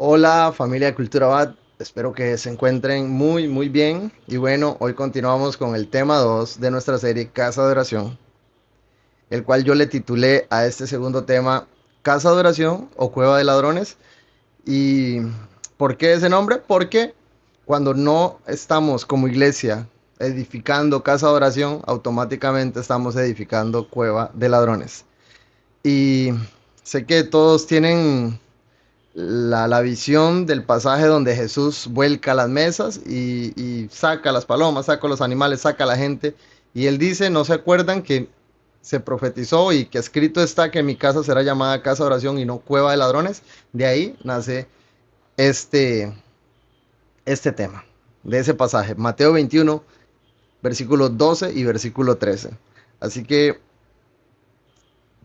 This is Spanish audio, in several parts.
Hola familia de Cultura Bat, espero que se encuentren muy bien y bueno, hoy continuamos con el tema 2 de nuestra serie Casa de Oración, el cual yo le titulé a este segundo tema Casa de Oración o Cueva de Ladrones. ¿Y por qué ese nombre? Porque cuando no estamos como iglesia edificando casa de oración, automáticamente estamos edificando cueva de ladrones. Y sé que todos tienen la visión del pasaje donde Jesús vuelca las mesas y saca las palomas, saca los animales, saca a la gente. Y él dice, ¿no se acuerdan que se profetizó y que escrito está que mi casa será llamada casa de oración y no cueva de ladrones? De ahí nace este, este tema, de ese pasaje, Mateo 21, versículos 12 y versículo 13. Así que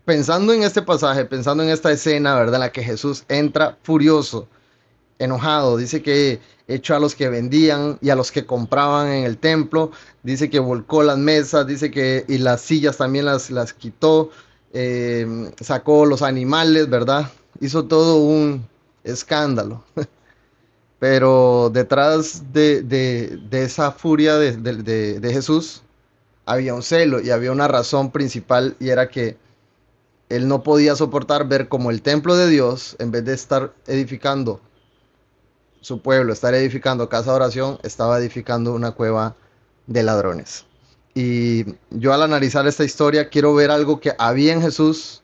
pensando en este pasaje, pensando en esta escena, ¿verdad? En la que Jesús entra furioso, enojado, dice que echó a los que vendían y a los que compraban en el templo, dice que volcó las mesas, dice que y las sillas también las quitó, sacó los animales, ¿verdad? Hizo todo un escándalo. Pero detrás de esa furia de Jesús había un celo y había una razón principal y era que él no podía soportar ver como el templo de Dios, en vez de estar edificando su pueblo, estar edificando casa de oración, estaba edificando una cueva de ladrones. Y yo al analizar esta historia quiero ver algo que había en Jesús,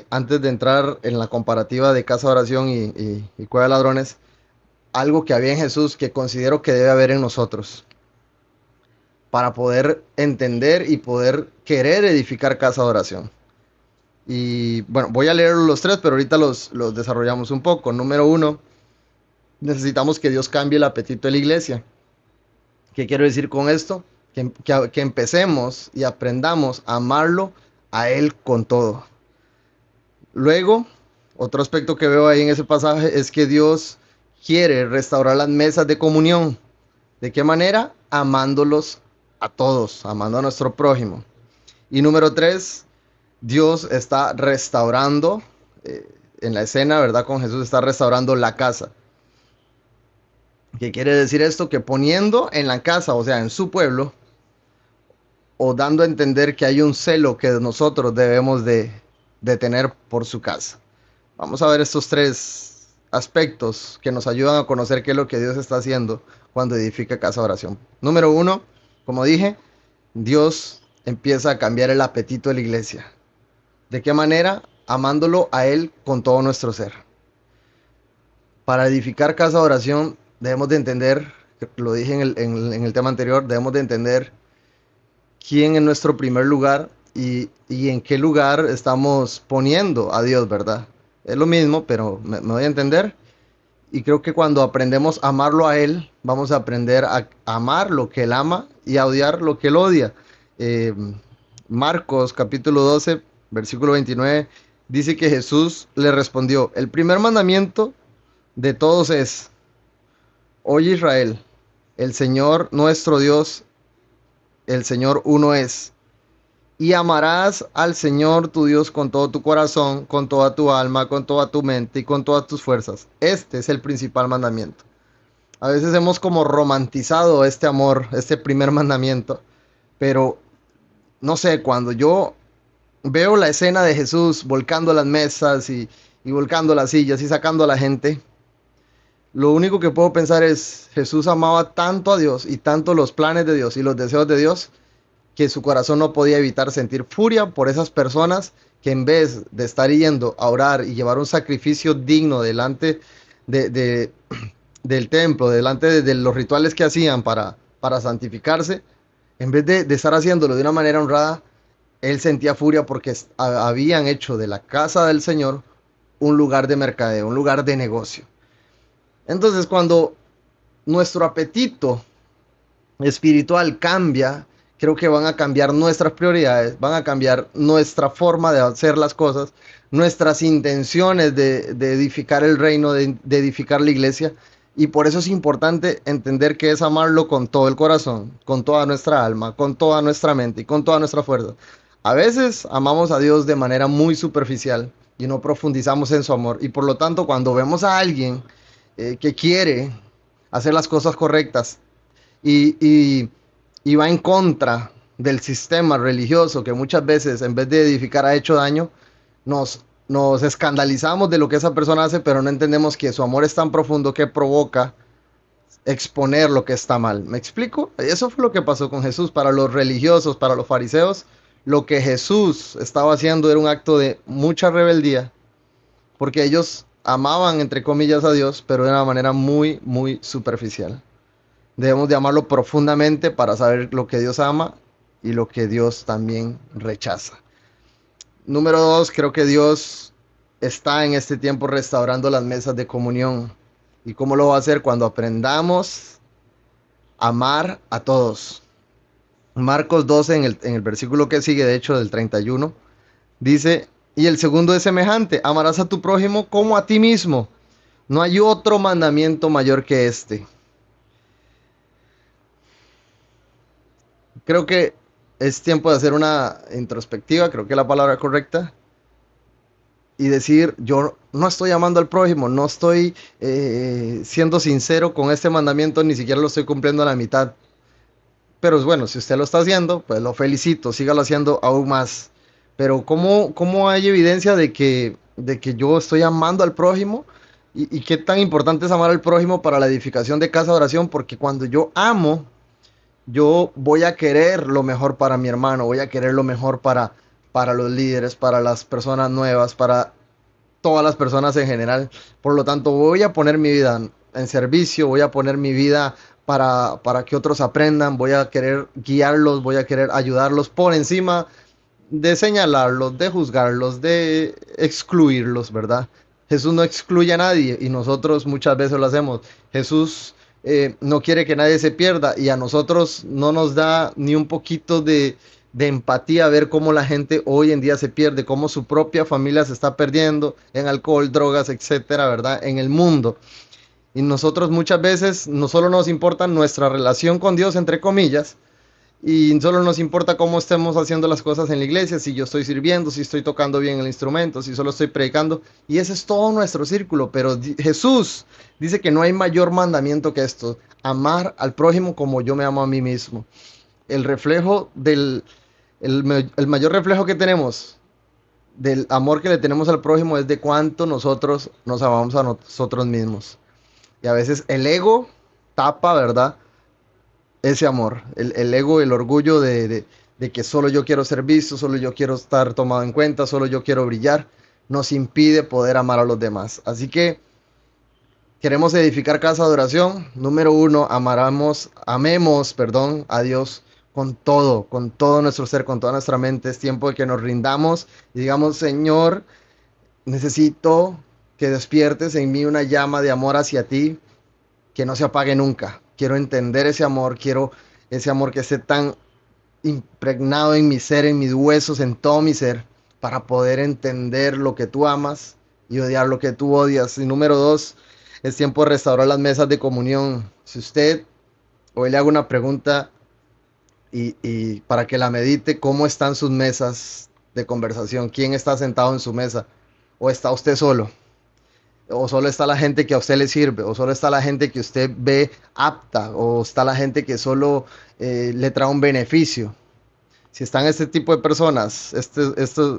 antes de entrar en la comparativa de casa de oración y cueva de ladrones, algo que había en Jesús que considero que debe haber en nosotros para poder entender y poder querer edificar casa de oración. Y bueno, voy a leer los tres, pero ahorita los desarrollamos un poco. Número uno, necesitamos que Dios cambie el apetito de la iglesia. ¿Qué quiero decir con esto? Que empecemos y aprendamos a amarlo a Él con todo. Luego, otro aspecto que veo ahí en ese pasaje es que Dios quiere restaurar las mesas de comunión. ¿De qué manera? Amándolos a todos, amando a nuestro prójimo. Y número tres, Dios está restaurando, en la escena, ¿verdad? Con Jesús está restaurando la casa. ¿Qué quiere decir esto? Que poniendo en la casa, o sea, en su pueblo, o dando a entender que hay un celo que nosotros debemos de tener por su casa. Vamos a ver estos tres aspectos que nos ayudan a conocer qué es lo que Dios está haciendo cuando edifica casa de oración. Número uno, como dije, Dios empieza a cambiar el apetito de la iglesia. ¿De qué manera? Amándolo a Él con todo nuestro ser. Para edificar casa de oración debemos de entender, lo dije en el tema anterior, debemos de entender quién es nuestro primer lugar y en qué lugar estamos poniendo a Dios, ¿verdad? Es lo mismo, pero me voy a entender. Y creo que cuando aprendemos a amarlo a Él, vamos a aprender a amar lo que Él ama y a odiar lo que Él odia. Eh, Marcos capítulo 12, versículo 29, dice que Jesús le respondió, el primer mandamiento de todos es, oye Israel, el Señor nuestro Dios, el Señor uno es. Y amarás al Señor tu Dios con todo tu corazón, con toda tu alma, con toda tu mente y con todas tus fuerzas. Este es el principal mandamiento. A veces hemos como romantizado este amor, este primer mandamiento, pero no sé, cuando yo veo la escena de Jesús volcando las mesas y volcando las sillas y sacando a la gente, lo único que puedo pensar es, Jesús amaba tanto a Dios y tanto los planes de Dios y los deseos de Dios, que su corazón no podía evitar sentir furia por esas personas que en vez de estar yendo a orar y llevar un sacrificio digno delante de, de, del templo, delante de los rituales que hacían para santificarse, en vez de estar haciéndolo de una manera honrada, él sentía furia porque habían hecho de la casa del Señor un lugar de mercadeo, un lugar de negocio. Entonces, cuando nuestro apetito espiritual cambia, creo que van a cambiar nuestras prioridades, van a cambiar nuestra forma de hacer las cosas, nuestras intenciones de edificar el reino, de edificar la iglesia. Y por eso es importante entender que es amarlo con todo el corazón, con toda nuestra alma, con toda nuestra mente y con toda nuestra fuerza. A veces amamos a Dios de manera muy superficial y no profundizamos en su amor. Y por lo tanto, cuando vemos a alguien que quiere hacer las cosas correctas y, y, y va en contra del sistema religioso que muchas veces en vez de edificar ha hecho daño, nos escandalizamos de lo que esa persona hace, pero no entendemos que su amor es tan profundo que provoca exponer lo que está mal. ¿Me explico? Eso fue lo que pasó con Jesús. Para los religiosos, para los fariseos, lo que Jesús estaba haciendo era un acto de mucha rebeldía, porque ellos amaban, entre comillas, a Dios, pero de una manera muy, muy superficial. Debemos de amarlo profundamente para saber lo que Dios ama y lo que Dios también rechaza. Número dos, creo que Dios está en este tiempo restaurando las mesas de comunión. ¿Y cómo lo va a hacer? Cuando aprendamos a amar a todos. Marcos 12, en el versículo que sigue, de hecho, del 31, dice, y el segundo es semejante, amarás a tu prójimo como a ti mismo. No hay otro mandamiento mayor que este. Creo que es tiempo de hacer una introspectiva, creo que es la palabra correcta, y decir, yo no estoy amando al prójimo, no estoy siendo sincero con este mandamiento, ni siquiera lo estoy cumpliendo a la mitad. Pero bueno, si usted lo está haciendo, pues lo felicito, sígalo haciendo aún más. Pero ¿cómo hay evidencia de que yo estoy amando al prójimo? Y qué tan importante es amar al prójimo para la edificación de casa de oración? Porque cuando yo amo, yo voy a querer lo mejor para mi hermano, voy a querer lo mejor para los líderes, para las personas nuevas, para todas las personas en general. Por lo tanto, voy a poner mi vida en servicio, voy a poner mi vida para que otros aprendan, voy a querer guiarlos, voy a querer ayudarlos por encima de señalarlos, de juzgarlos, de excluirlos, ¿verdad? Jesús no excluye a nadie y nosotros muchas veces lo hacemos. Jesús no quiere que nadie se pierda y a nosotros no nos da ni un poquito de empatía ver cómo la gente hoy en día se pierde, cómo su propia familia se está perdiendo en alcohol, drogas, etcétera, ¿verdad? En el mundo. Y nosotros muchas veces no solo nos importa nuestra relación con Dios, entre comillas, y solo nos importa cómo estemos haciendo las cosas en la iglesia, si yo estoy sirviendo, si estoy tocando bien el instrumento, si solo estoy predicando, y ese es todo nuestro círculo, pero Jesús dice que no hay mayor mandamiento que esto, amar al prójimo como yo me amo a mí mismo. El reflejo el mayor reflejo que tenemos del amor que le tenemos al prójimo es de cuánto nosotros nos amamos a nosotros mismos. Y a veces el ego tapa, ¿verdad? Ese amor, el ego, el orgullo de que solo yo quiero ser visto, solo yo quiero estar tomado en cuenta, solo yo quiero brillar, nos impide poder amar a los demás. Así que queremos edificar casa de oración. Número uno, amemos, perdón, a Dios con todo nuestro ser, con toda nuestra mente. Es tiempo de que nos rindamos y digamos, Señor, necesito que despiertes en mí una llama de amor hacia ti que no se apague nunca. Quiero entender ese amor, quiero ese amor que esté tan impregnado en mi ser, en mis huesos, en todo mi ser, para poder entender lo que tú amas y odiar lo que tú odias. Y número dos, es tiempo de restaurar las mesas de comunión. Si usted hoy le hago una pregunta y para que la medite, ¿cómo están sus mesas de conversación? ¿Quién está sentado en su mesa? ¿O está usted solo? ¿O solo está la gente que a usted le sirve? ¿O solo está la gente que usted ve apta? ¿O está la gente que solo le trae un beneficio? Si están este tipo de personas,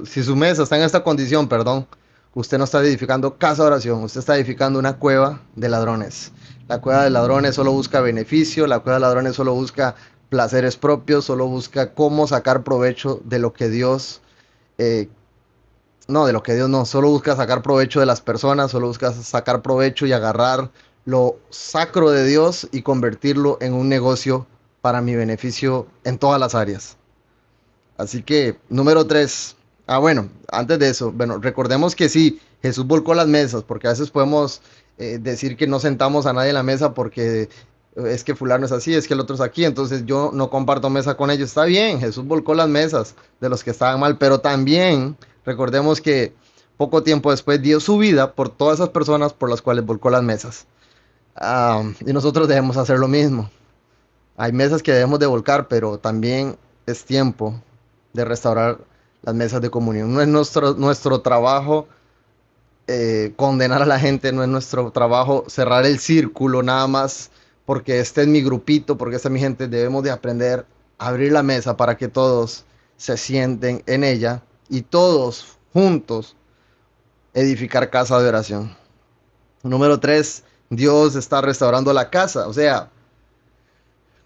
si su mesa está en esta condición, perdón, usted no está edificando casa de oración, usted está edificando una cueva de ladrones. La cueva de ladrones solo busca beneficio, la cueva de ladrones solo busca placeres propios, solo busca cómo sacar provecho de lo que Dios eh, no, de lo que Dios no, solo busca sacar provecho de las personas, solo busca sacar provecho y agarrar lo sacro de Dios y convertirlo en un negocio para mi beneficio en todas las áreas. Así que, número tres. Bueno, antes de eso, bueno, recordemos que sí, Jesús volcó las mesas, porque a veces podemos decir que no sentamos a nadie en la mesa porque es que fulano es así, es que el otro es aquí, entonces yo no comparto mesa con ellos. Está bien, Jesús volcó las mesas de los que estaban mal, pero también recordemos que poco tiempo después dio su vida por todas esas personas por las cuales volcó las mesas. Y nosotros debemos hacer lo mismo. Hay mesas que debemos de volcar, pero también es tiempo de restaurar las mesas de comunión. No es nuestro trabajo condenar a la gente, no es nuestro trabajo cerrar el círculo nada más porque este es mi grupito, porque esta es mi gente. Debemos de aprender a abrir la mesa para que todos se sienten en ella y todos juntos edificar casa de oración. Número 3, Dios está restaurando la casa. O sea,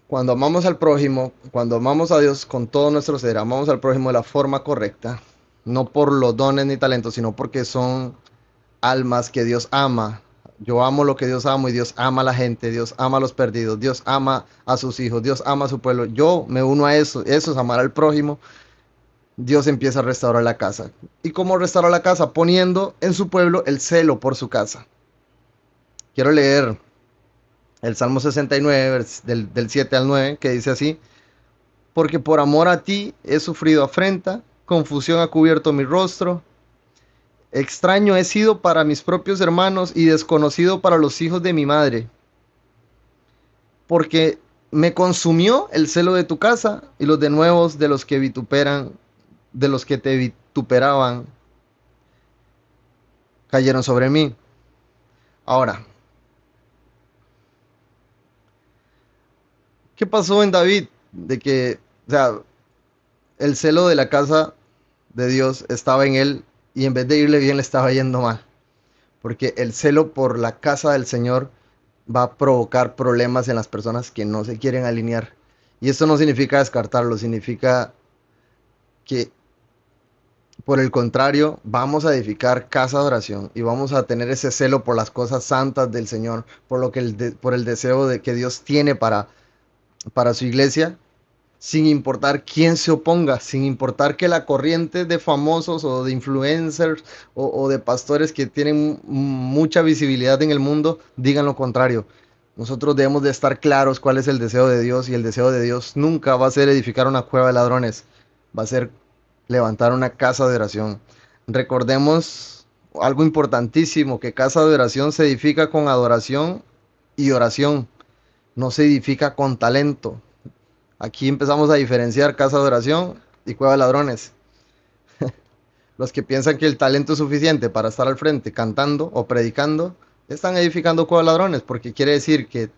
cuando amamos al prójimo, cuando amamos a Dios con todo nuestro ser, amamos al prójimo de la forma correcta, no por los dones ni talentos, sino porque son almas que Dios ama. Yo amo lo que Dios ama y Dios ama a la gente, Dios ama a los perdidos, Dios ama a sus hijos, Dios ama a su pueblo. Yo me uno a eso es amar al prójimo. Dios empieza a restaurar la casa. ¿Y cómo restaurar la casa? Poniendo en su pueblo el celo por su casa. Quiero leer el Salmo 69, del 7 al 9, que dice así: porque por amor a ti he sufrido afrenta, confusión ha cubierto mi rostro. Extraño he sido para mis propios hermanos y desconocido para los hijos de mi madre, porque me consumió el celo de tu casa y los denuevos de los que vituperan, de los que te vituperaban, cayeron sobre mí. Ahora, ¿qué pasó en David? De que, o sea, el celo de la casa de Dios estaba en él y en vez de irle bien le estaba yendo mal, porque el celo por la casa del Señor va a provocar problemas en las personas que no se quieren alinear. Y esto no significa descartarlo, significa que por el contrario vamos a edificar casa de oración y vamos a tener ese celo por las cosas santas del Señor, por lo que por el deseo de que Dios tiene para su iglesia, sin importar quién se oponga, sin importar que la corriente de famosos o de influencers o de pastores que tienen mucha visibilidad en el mundo digan lo contrario. Nosotros debemos de estar claros cuál es el deseo de Dios, y el deseo de Dios nunca va a ser edificar una cueva de ladrones, va a ser levantar una casa de oración. Recordemos algo importantísimo, que casa de oración se edifica con adoración y oración, no se edifica con talento. Aquí empezamos a diferenciar casa de oración y cueva de ladrones. Los que piensan que el talento es suficiente para estar al frente cantando o predicando, están edificando cueva de ladrones, porque quiere decir que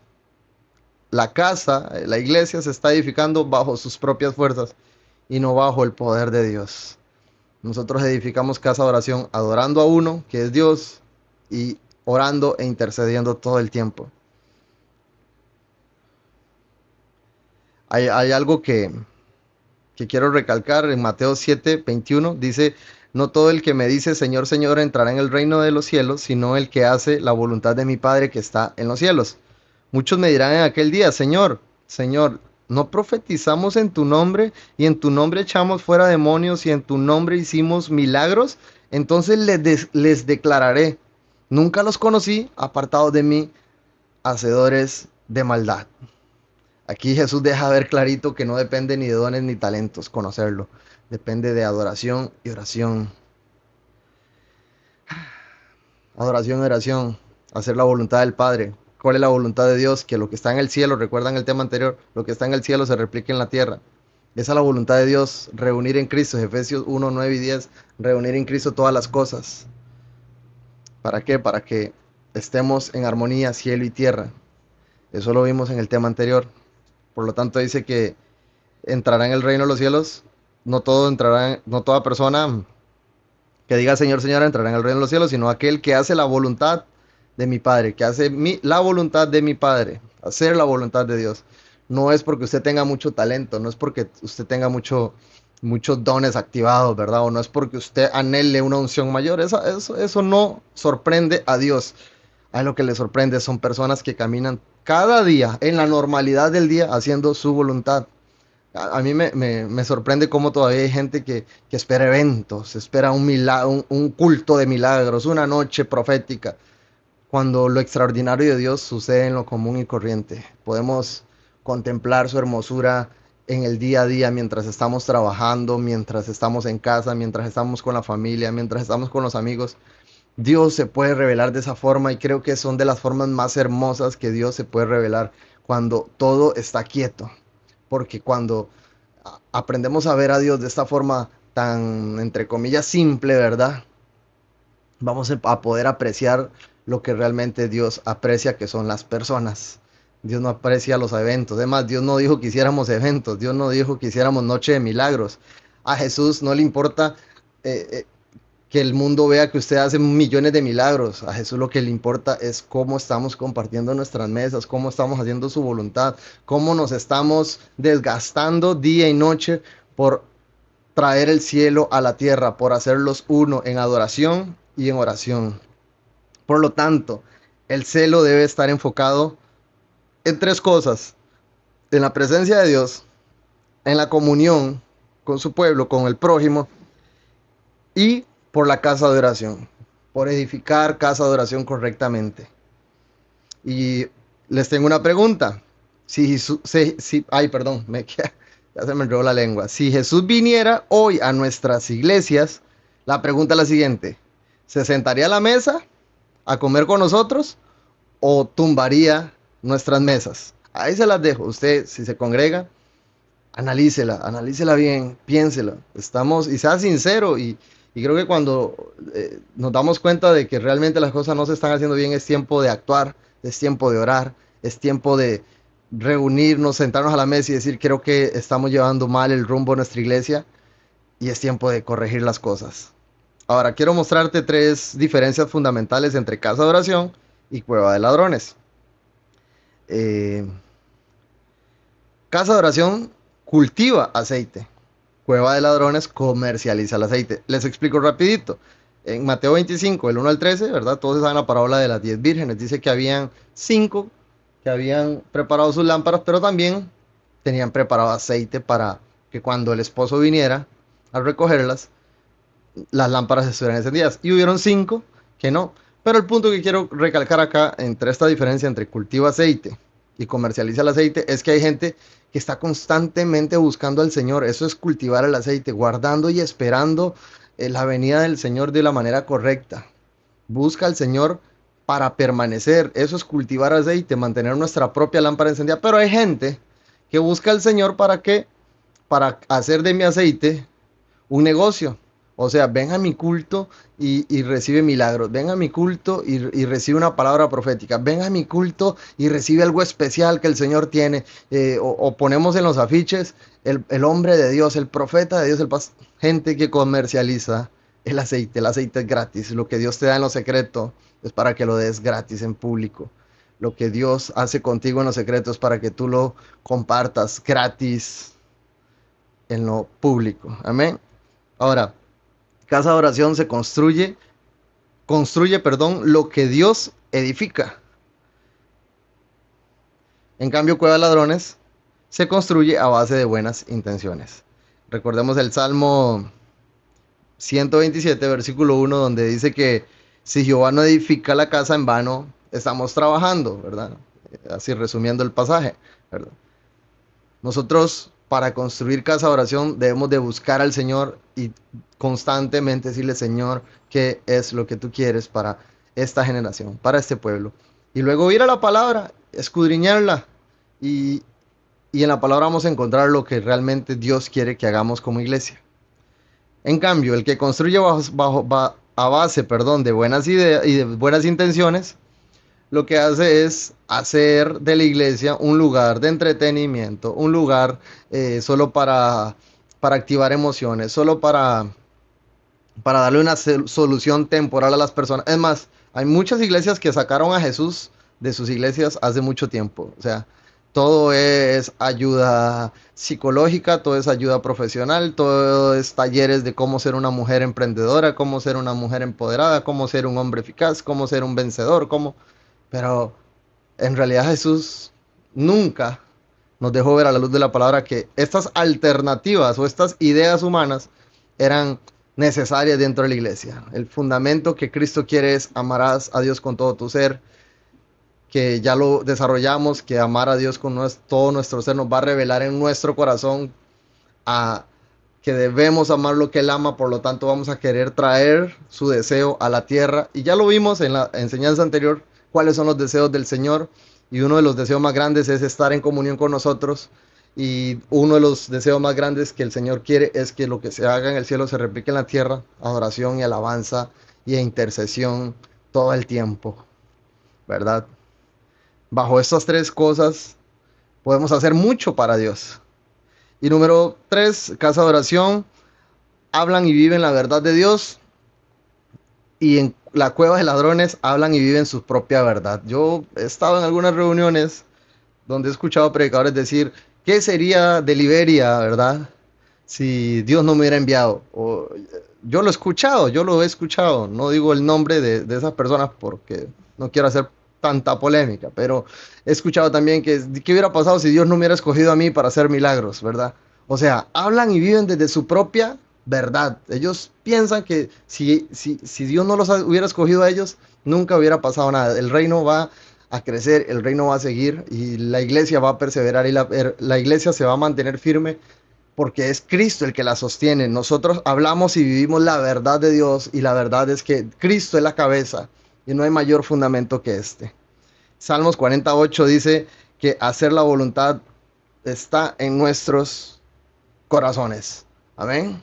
la casa, la iglesia se está edificando bajo sus propias fuerzas y no bajo el poder de Dios. Nosotros edificamos casa de oración adorando a uno, que es Dios, y orando e intercediendo todo el tiempo. Hay algo que quiero recalcar en Mateo 7:21. Dice: no todo el que me dice Señor, Señor entrará en el reino de los cielos, sino el que hace la voluntad de mi Padre que está en los cielos. Muchos me dirán en aquel día: Señor, Señor, ¿no profetizamos en tu nombre y en tu nombre echamos fuera demonios y en tu nombre hicimos milagros? Entonces les declararé: nunca los conocí, apartados de mí, hacedores de maldad. Aquí Jesús deja ver clarito que no depende ni de dones ni talentos conocerlo. Depende de adoración y oración. Adoración y oración. Hacer la voluntad del Padre. ¿Cuál es la voluntad de Dios? Que lo que está en el cielo, recuerdan el tema anterior, lo que está en el cielo se replique en la tierra. Esa es la voluntad de Dios, reunir en Cristo, Efesios 1, 9 y 10, reunir en Cristo todas las cosas. ¿Para qué? Para que estemos en armonía, cielo y tierra. Eso lo vimos en el tema anterior. Por lo tanto dice que entrará en el reino de los cielos. No todo entrará, no toda persona que diga Señor, Señor entrará en el reino de los cielos, sino aquel que hace la voluntad de mi Padre, que hace la voluntad de mi Padre, hacer la voluntad de Dios. No es porque usted tenga mucho talento, no es porque usted tenga muchos dones activados, ¿verdad? O no es porque usted anhele una unción mayor. Eso no sorprende a Dios. A lo que le sorprende son personas que caminan cada día en la normalidad del día haciendo su voluntad. A mí me sorprende cómo todavía hay gente que espera eventos, espera un culto de milagros, una noche profética, cuando lo extraordinario de Dios sucede en lo común y corriente. Podemos contemplar su hermosura en el día a día, mientras estamos trabajando, mientras estamos en casa, mientras estamos con la familia, mientras estamos con los amigos. Dios se puede revelar de esa forma, y creo que son de las formas más hermosas que Dios se puede revelar, cuando todo está quieto. Porque cuando aprendemos a ver a Dios de esta forma tan, entre comillas, simple, ¿verdad? vamos a poder apreciar lo que realmente Dios aprecia, que son las personas. Dios no aprecia los eventos. Además, Dios no dijo que hiciéramos eventos. Dios no dijo que hiciéramos noche de milagros. A Jesús no le importa que el mundo vea que usted hace millones de milagros. A Jesús lo que le importa es cómo estamos compartiendo nuestras mesas, cómo estamos haciendo su voluntad, cómo nos estamos desgastando día y noche por traer el cielo a la tierra, por hacerlos uno en adoración y en oración. Por lo tanto, el celo debe estar enfocado en tres cosas: en la presencia de Dios, en la comunión con su pueblo, con el prójimo, y por la casa de oración, por edificar casa de oración correctamente. Y les tengo una pregunta. Ay, perdón, ya se me enredó la lengua. Si Jesús viniera hoy a nuestras iglesias, la pregunta es la siguiente: ¿se sentaría a la mesa a comer con nosotros o tumbaría nuestras mesas? Ahí se las dejo. Usted, si se congrega, analícela bien, piénsela. Y sea sincero. Y creo que cuando nos damos cuenta de que realmente las cosas no se están haciendo bien, es tiempo de actuar, es tiempo de orar, es tiempo de reunirnos, sentarnos a la mesa y decir: creo que estamos llevando mal el rumbo de nuestra iglesia y es tiempo de corregir las cosas. Ahora, quiero mostrarte tres diferencias fundamentales entre casa de oración y cueva de ladrones. Eh, Casa de oración cultiva aceite. Cueva de ladrones comercializa el aceite. Les explico rapidito. En Mateo 25, el 1 al 13, ¿verdad? Todos saben la parábola de las 10 vírgenes. Dice que habían 5 que habían preparado sus lámparas, pero también tenían preparado aceite para que cuando el esposo viniera a recogerlas, las lámparas estuvieran encendidas. Y hubieron 5 que no. Pero el punto que quiero recalcar acá, entre esta diferencia entre cultiva aceite y comercializa el aceite, es que hay gente que está constantemente buscando al Señor. Eso es cultivar el aceite, guardando y esperando la venida del Señor de la manera correcta. Busca al Señor para permanecer. Eso es cultivar aceite, mantener nuestra propia lámpara encendida. Pero hay gente que busca al Señor para qué, para hacer de mi aceite un negocio. O sea, ven a mi culto y recibe milagros. Ven a mi culto y recibe una palabra profética. Ven a mi culto y recibe algo especial que el Señor tiene. O ponemos en los afiches el hombre de Dios, el profeta de Dios, gente que comercializa el aceite. El aceite es gratis. Lo que Dios te da en lo secreto es para que lo des gratis en público. Lo que Dios hace contigo en lo secreto es para que tú lo compartas gratis en lo público. Amén. Ahora, casa de oración se construye, lo que Dios edifica. En cambio, cueva de ladrones se construye a base de buenas intenciones. Recordemos el Salmo 127, versículo 1, donde dice que si Jehová no edifica la casa, en vano estamos trabajando, ¿verdad? Así resumiendo el pasaje, ¿verdad? Nosotros, para construir casa de oración, debemos de buscar al Señor y constantemente decirle: Señor, ¿qué es lo que tú quieres para esta generación, para este pueblo? Y luego ir a la palabra, escudriñarla, y en la palabra vamos a encontrar lo que realmente Dios quiere que hagamos como iglesia. En cambio, el que construye a base, de buenas ideas y de buenas intenciones, lo que hace es hacer de la iglesia un lugar de entretenimiento, un lugar solo para activar emociones, solo para darle una solución temporal a las personas. Es más, hay muchas iglesias que sacaron a Jesús de sus iglesias hace mucho tiempo. O sea, todo es ayuda psicológica, todo es ayuda profesional, todo es talleres de cómo ser una mujer emprendedora, cómo ser una mujer empoderada, cómo ser un hombre eficaz, cómo ser un vencedor, cómo... Pero en realidad Jesús nunca nos dejó ver a la luz de la palabra que estas alternativas o estas ideas humanas eran necesarias dentro de la iglesia. El fundamento que Cristo quiere es: amarás a Dios con todo tu ser, que ya lo desarrollamos, que amar a Dios con todo nuestro ser nos va a revelar en nuestro corazón que debemos amar lo que Él ama. Por lo tanto, vamos a querer traer su deseo a la tierra. Y ya lo vimos en la enseñanza anterior, cuáles son los deseos del Señor. Y uno de los deseos más grandes es estar en comunión con nosotros. Y uno de los deseos más grandes que el Señor quiere es que lo que se haga en el cielo se replique en la tierra: adoración y alabanza y intercesión todo el tiempo, ¿verdad? Bajo estas tres cosas podemos hacer mucho para Dios. Y número 3, casa de oración, hablan y viven la verdad de Dios. Y en la cueva de ladrones hablan y viven su propia verdad. Yo he estado en algunas reuniones donde he escuchado predicadores decir, ¿qué sería de Liberia, verdad? Si Dios no me hubiera enviado. Yo lo he escuchado, yo lo he escuchado. No digo el nombre de esas personas porque no quiero hacer tanta polémica, pero he escuchado también qué hubiera pasado si Dios no me hubiera escogido a mí para hacer milagros, ¿verdad? O sea, hablan y viven desde su propia verdad. Ellos piensan que si Dios no los hubiera escogido a ellos, nunca hubiera pasado nada. El reino va a crecer, el reino va a seguir y la iglesia va a perseverar y la iglesia se va a mantener firme porque es Cristo el que la sostiene. Nosotros hablamos y vivimos la verdad de Dios y la verdad es que Cristo es la cabeza y no hay mayor fundamento que este. Salmos 48 dice que hacer la voluntad está en nuestros corazones. Amén.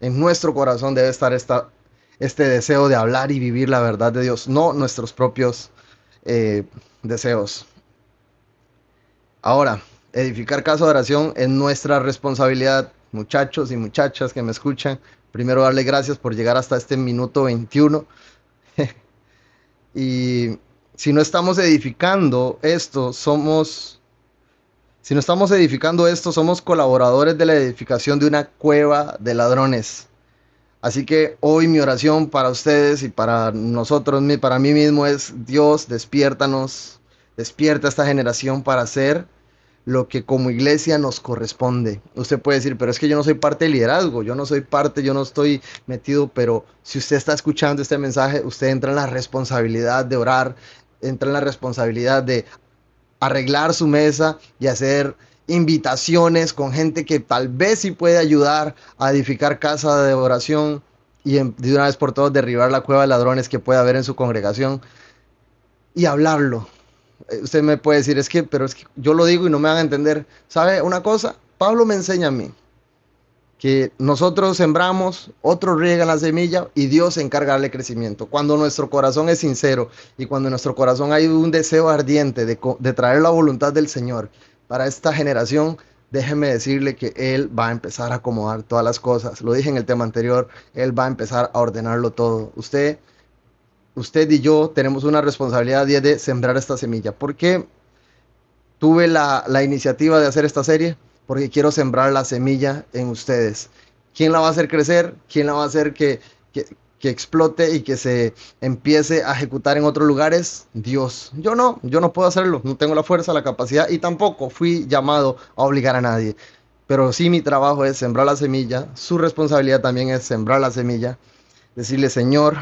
En nuestro corazón debe estar este deseo de hablar y vivir la verdad de Dios, no nuestros propios deseos. Ahora, edificar casa de oración es nuestra responsabilidad, muchachos y muchachas que me escuchan. Primero darle gracias por llegar hasta este minuto 21. Y si no estamos edificando esto, somos colaboradores de la edificación de una cueva de ladrones. Así que hoy mi oración para ustedes y para nosotros, para mí mismo es: Dios, despiértanos, despierta a esta generación para hacer lo que como iglesia nos corresponde. Usted puede decir, pero es que yo no soy parte del liderazgo, yo no estoy metido, pero si usted está escuchando este mensaje, usted entra en la responsabilidad de orar, entra en la responsabilidad de arreglar su mesa y hacer invitaciones con gente que tal vez sí puede ayudar a edificar casa de oración y de una vez por todas derribar la cueva de ladrones que puede haber en su congregación y hablarlo. Usted me puede decir, pero es que yo lo digo y no me van a entender. ¿Sabe una cosa? Pablo me enseña a mí que nosotros sembramos, otros riegan la semilla y Dios se encarga de darle crecimiento. Cuando nuestro corazón es sincero y cuando en nuestro corazón hay un deseo ardiente de traer la voluntad del Señor para esta generación, déjeme decirle que Él va a empezar a acomodar todas las cosas. Lo dije en el tema anterior, Él va a empezar a ordenarlo todo. Usted y yo tenemos una responsabilidad de sembrar esta semilla. ¿Por qué tuve la iniciativa de hacer esta serie? Porque quiero sembrar la semilla en ustedes. ¿Quién la va a hacer crecer? ¿Quién la va a hacer que explote y que se empiece a ejecutar en otros lugares? Dios. Yo no puedo hacerlo. No tengo la fuerza, la capacidad y tampoco fui llamado a obligar a nadie. Pero sí, mi trabajo es sembrar la semilla. Su responsabilidad también es sembrar la semilla. Decirle: Señor,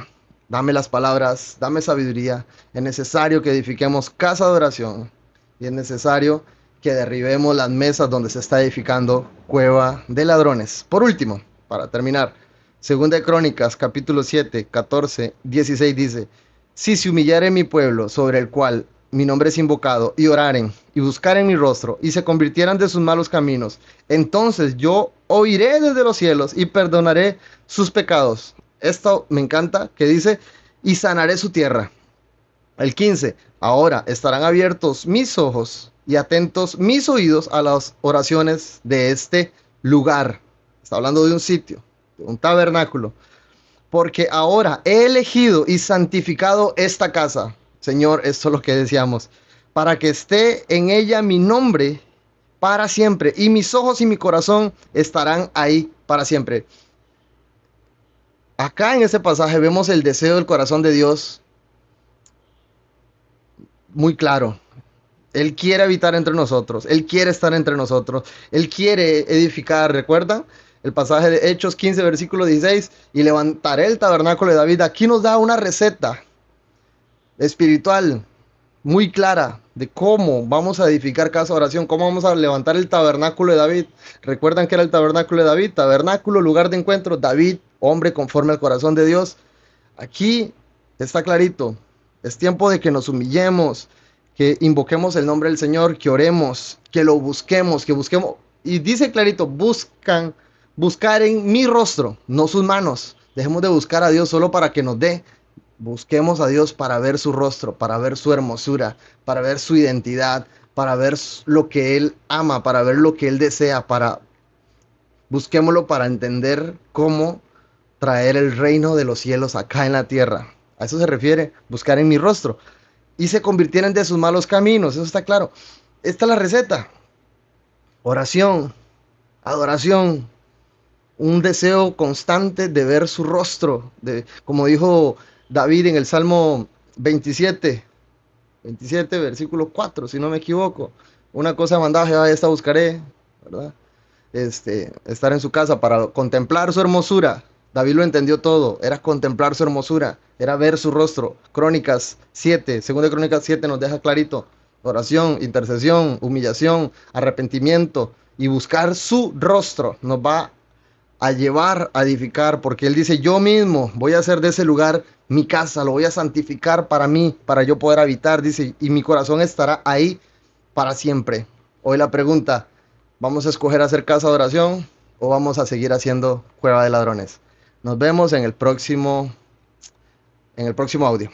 dame las palabras, dame sabiduría. Es necesario que edifiquemos casa de oración y es necesario que derribemos las mesas donde se está edificando cueva de ladrones. Por último, para terminar, Segunda de Crónicas, capítulo 7, 14, 16 dice: si se humillare mi pueblo, sobre el cual mi nombre es invocado, y oraren, y buscaren mi rostro, y se convirtieran de sus malos caminos, entonces yo oiré desde los cielos, y perdonaré sus pecados. Esto me encanta, que dice: y sanaré su tierra. El 15, ahora estarán abiertos mis ojos y atentos mis oídos a las oraciones de este lugar. Está hablando de un sitio, de un tabernáculo. Porque ahora he elegido y santificado esta casa. Señor, esto es lo que deseamos. Para que esté en ella mi nombre para siempre. Y mis ojos y mi corazón estarán ahí para siempre. Acá en este pasaje vemos el deseo del corazón de Dios muy claro. Él quiere habitar entre nosotros, Él quiere estar entre nosotros, Él quiere edificar. ¿Recuerdan el pasaje de Hechos 15, versículo 16? Y levantaré el tabernáculo de David. Aquí nos da una receta espiritual muy clara de cómo vamos a edificar casa de oración, cómo vamos a levantar el tabernáculo de David. ¿Recuerdan qué era el tabernáculo de David? Tabernáculo, lugar de encuentro. David, hombre conforme al corazón de Dios. Aquí está clarito. Es tiempo de que nos humillemos, que invoquemos el nombre del Señor, que oremos, que lo busquemos, que busquemos. Y dice clarito: buscar en mi rostro, no sus manos. Dejemos de buscar a Dios solo para que nos dé. Busquemos a Dios para ver su rostro, para ver su hermosura, para ver su identidad, para ver lo que Él ama, para ver lo que Él desea, busquémoslo para entender cómo traer el reino de los cielos acá en la tierra. A eso se refiere, buscar en mi rostro. Y se convirtieran de sus malos caminos, eso está claro. Esta es la receta. Oración, adoración, un deseo constante de ver su rostro, como dijo David en el Salmo 27, versículo 4, si no me equivoco. Una cosa mandada Jehová, esta buscaré, ¿verdad? Estar en su casa para contemplar su hermosura. David lo entendió todo, era contemplar su hermosura, era ver su rostro. Crónicas 7, segunda Crónicas 7 nos deja clarito. Oración, intercesión, humillación, arrepentimiento y buscar su rostro nos va a llevar a edificar, porque Él dice, yo mismo voy a hacer de ese lugar mi casa, lo voy a santificar para mí, para yo poder habitar, dice, y mi corazón estará ahí para siempre. Hoy la pregunta, ¿vamos a escoger hacer casa de oración o vamos a seguir haciendo cueva de ladrones? Nos vemos en el próximo audio.